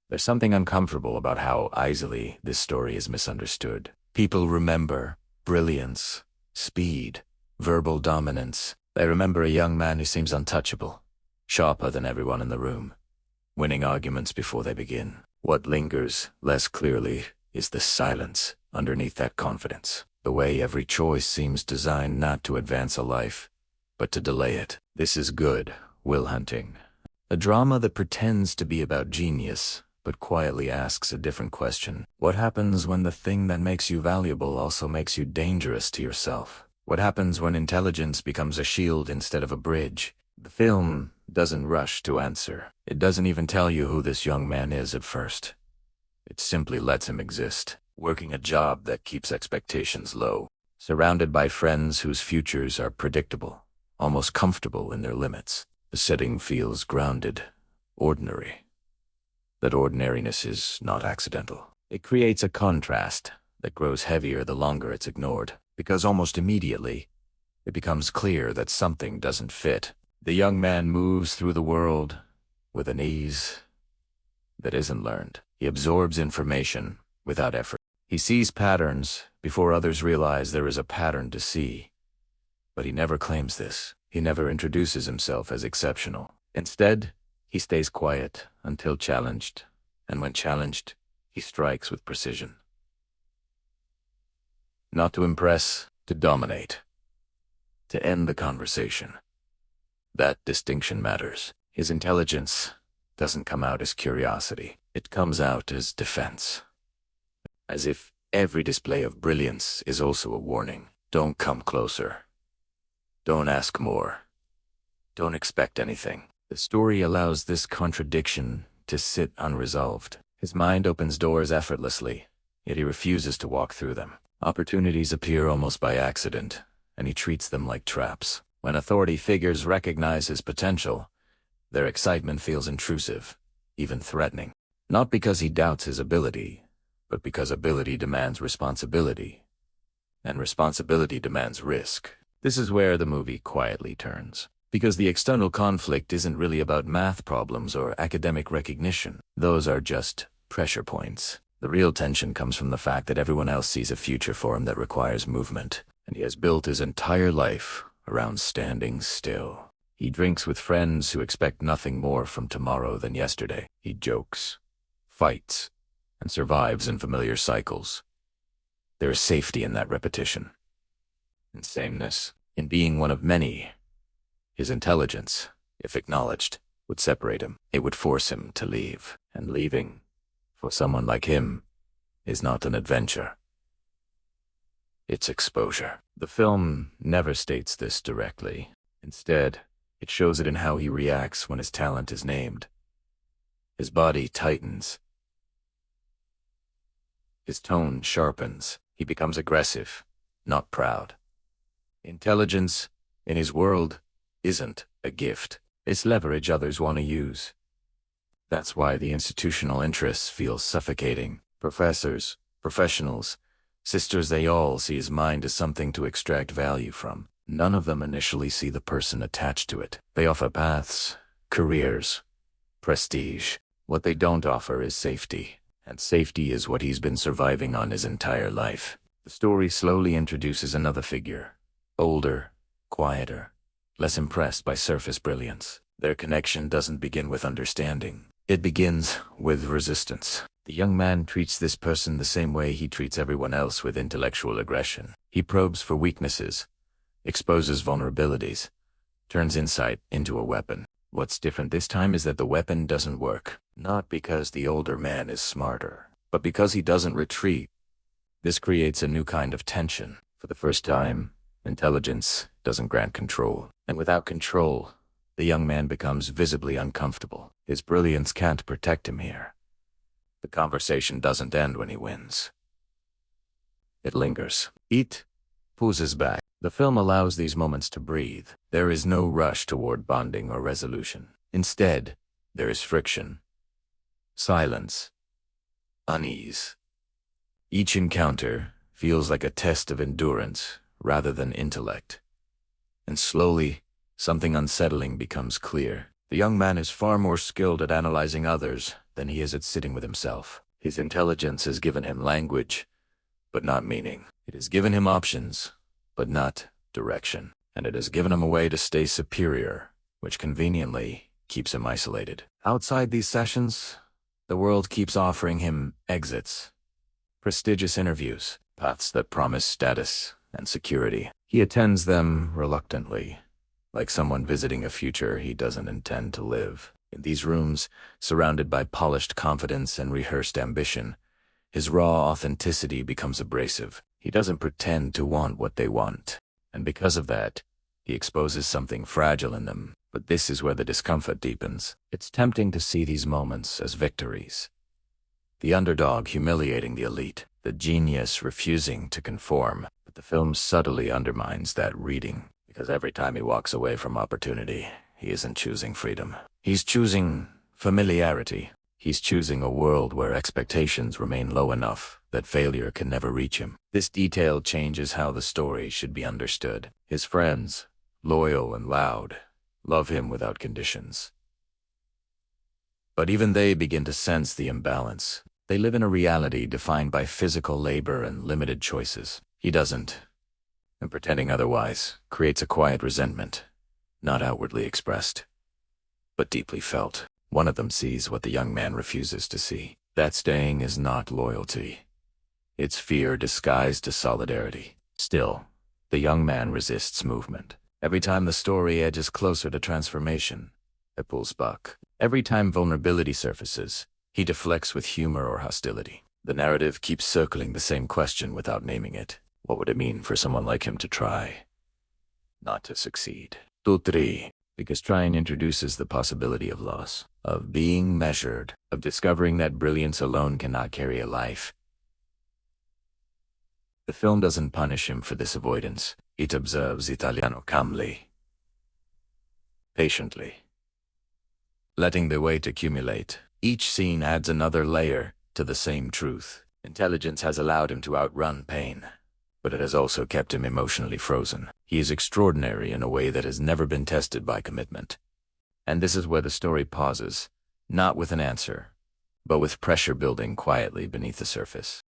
There's something uncomfortable about how easily this story is misunderstood. People remember brilliance, speed, verbal dominance. They remember a young man who seems untouchable, sharper than everyone in the room, winning arguments before they begin. What lingers less clearly is the silence underneath that confidence. The way every choice seems designed not to advance a life, but to delay it. This is Good Will Hunting, a drama that pretends to be about genius, but quietly asks a different question. What happens when the thing that makes you valuable also makes you dangerous to yourself? What happens when intelligence becomes a shield instead of a bridge? The film doesn't rush to answer. It doesn't even tell you who this young man is at first. It simply lets him exist, working a job that keeps expectations low, surrounded by friends whose futures are predictable, almost comfortable in their limits. The setting feels grounded, ordinary. That ordinariness is not accidental. It creates a contrast that grows heavier the longer it's ignored, because almost immediately, it becomes clear that something doesn't fit. The young man moves through the world with an ease that isn't learned. He absorbs information without effort. He sees patterns before others realize there is a pattern to see. But he never claims this. He never introduces himself as exceptional. Instead, he stays quiet until challenged, and when challenged, he strikes with precision. Not to impress, to dominate, to end the conversation. That distinction matters. His intelligence doesn't come out as curiosity. It comes out as defense. As if every display of brilliance is also a warning. Don't come closer. Don't ask more. Don't expect anything. The story allows this contradiction to sit unresolved. His mind opens doors effortlessly, yet he refuses to walk through them. Opportunities appear almost by accident, and he treats them like traps. When authority figures recognize his potential, their excitement feels intrusive, even threatening. Not because he doubts his ability, but because ability demands responsibility, and responsibility demands risk. This is where the movie quietly turns. Because the external conflict isn't really about math problems or academic recognition. Those are just pressure points. The real tension comes from the fact that everyone else sees a future for him that requires movement, and he has built his entire life around standing still. He drinks with friends who expect nothing more from tomorrow than yesterday. He jokes, fights, and survives in familiar cycles. There is safety in that repetition, in sameness, in being one of many. His intelligence, if acknowledged, would separate him. It would force him to leave. And leaving, for someone like him, is not an adventure. It's exposure. The film never states this directly. Instead, it shows it in how he reacts when his talent is named. His body tightens. His tone sharpens. He becomes aggressive, not proud. Intelligence, in his world, isn't a gift. It's leverage others want to use. That's why the institutional interests feel suffocating. Professors, professionals, sisters, they all see his mind as something to extract value from. None of them initially see the person attached to it. They offer paths, careers, prestige. What they don't offer is safety, and safety is what he's been surviving on his entire life. The story slowly introduces another figure, older, quieter, less impressed by surface brilliance. Their connection doesn't begin with understanding. It begins with resistance. The young man treats this person the same way he treats everyone else with intellectual aggression. He probes for weaknesses, exposes vulnerabilities, turns insight into a weapon. What's different this time is that the weapon doesn't work. Not because the older man is smarter, but because he doesn't retreat. This creates a new kind of tension. For the first time, intelligence doesn't grant control. And without control, the young man becomes visibly uncomfortable. His brilliance can't protect him here. The conversation doesn't end when he wins. It lingers. It pulls back. The film allows these moments to breathe. There is no rush toward bonding or resolution. Instead, there is friction, silence, unease. Each encounter feels like a test of endurance rather than intellect. And slowly, something unsettling becomes clear. The young man is far more skilled at analyzing others than he is at sitting with himself. His intelligence has given him language, but not meaning. It has given him options, but not direction. And it has given him a way to stay superior, which conveniently keeps him isolated. Outside these sessions, the world keeps offering him exits, prestigious interviews, paths that promise status and security. He attends them reluctantly, like someone visiting a future he doesn't intend to live. In these rooms, surrounded by polished confidence and rehearsed ambition, his raw authenticity becomes abrasive. He doesn't pretend to want what they want, and because of that, he exposes something fragile in them. But this is where the discomfort deepens. It's tempting to see these moments as victories. The underdog humiliating the elite, the genius refusing to conform. But the film subtly undermines that reading, because every time he walks away from opportunity, he isn't choosing freedom. He's choosing familiarity. He's choosing a world where expectations remain low enough that failure can never reach him. This detail changes how the story should be understood. His friends, loyal and loud, love him without conditions. But even they begin to sense the imbalance. They live in a reality defined by physical labor and limited choices. He doesn't, and pretending otherwise creates a quiet resentment, not outwardly expressed, but deeply felt. One of them sees what the young man refuses to see. That staying is not loyalty. It's fear disguised as solidarity. Still, the young man resists movement. Every time the story edges closer to transformation, it pulls back. Every time vulnerability surfaces, he deflects with humor or hostility. The narrative keeps circling the same question without naming it. What would it mean for someone like him to try, not to succeed? Tutri, because trying introduces the possibility of loss, of being measured, of discovering that brilliance alone cannot carry a life. The film doesn't punish him for this avoidance. It observes Italiano calmly, patiently, letting the weight accumulate. Each scene adds another layer to the same truth. Intelligence has allowed him to outrun pain, but it has also kept him emotionally frozen. He is extraordinary in a way that has never been tested by commitment. And this is where the story pauses, not with an answer, but with pressure building quietly beneath the surface.